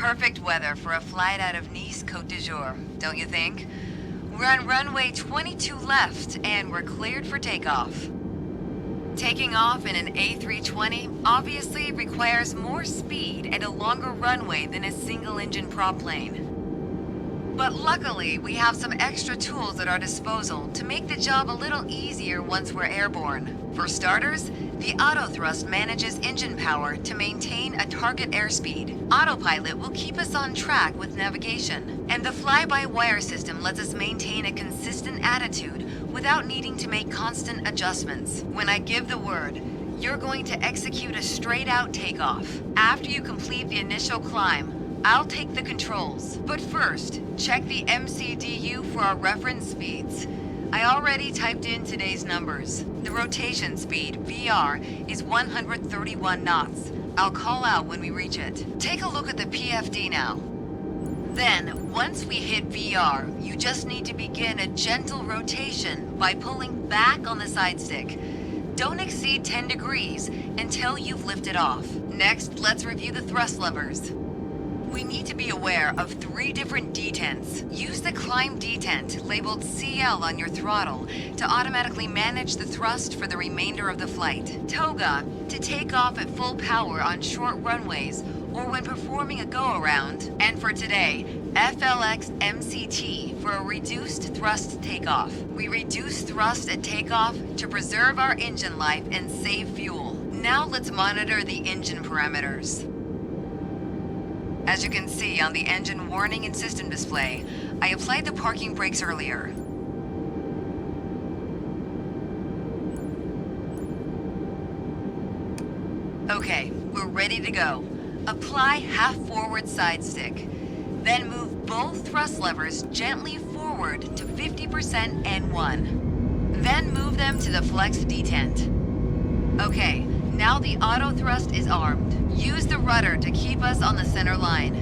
Perfect weather for a flight out of Nice Côte d'Azur, don't you think? We're on runway 22 left, and we're cleared for takeoff. Taking off in an A320 obviously requires more speed and a longer runway than a single-engine prop plane. But luckily, we have some extra tools at our disposal to make the job a little easier once we're airborne. For starters, the autothrust manages engine power to maintain a target airspeed. Autopilot will keep us on track with navigation, and the fly-by-wire system lets us maintain a consistent attitude without needing to make constant adjustments. When I give the word, you're going to execute a straight-out takeoff. After you complete the initial climb, I'll take the controls. But first, check the MCDU for our reference speeds. I already typed in today's numbers. The rotation speed, VR, is 131 knots. I'll call out when we reach it. Take a look at the PFD now. Then, once we hit VR, you just need to begin a gentle rotation by pulling back on the side stick. Don't exceed 10 degrees until you've lifted off. Next, let's review the thrust levers. We need to be aware of 3 different detents. Use the climb detent labeled CL on your throttle to automatically manage the thrust for the remainder of the flight. Toga to take off at full power on short runways or when performing a go-around. And for today, FLX MCT for a reduced thrust takeoff. We reduce thrust at takeoff to preserve our engine life and save fuel. Now let's monitor the engine parameters. As you can see on the engine warning and system display, I applied the parking brakes earlier. Okay, we're ready to go. Apply half forward side stick. Then move both thrust levers gently forward to 50% N1. Then move them to the flex detent. Okay, now the auto thrust is armed. Use the rudder to keep us on the center line.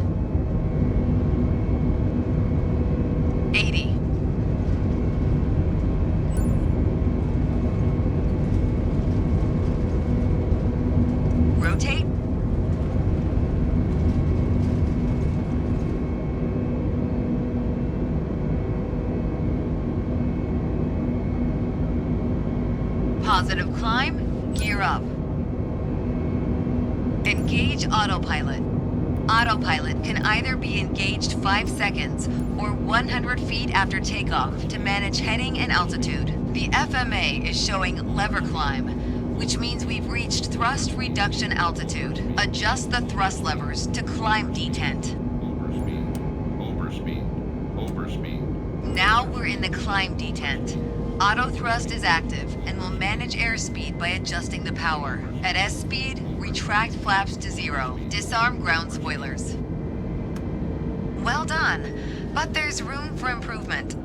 80. Rotate. Positive climb, gear up. Engage autopilot. Autopilot can either be engaged 5 seconds or 100 feet after takeoff to manage heading and altitude. The FMA is showing lever climb, which means we've reached thrust reduction altitude. Adjust the thrust levers to climb detent. Overspeed. Now we're in the climb detent. Auto thrust is active and will manage airspeed by adjusting the power. At S speed, retract flaps to 0. Disarm ground spoilers. Well done, but there's room for improvement.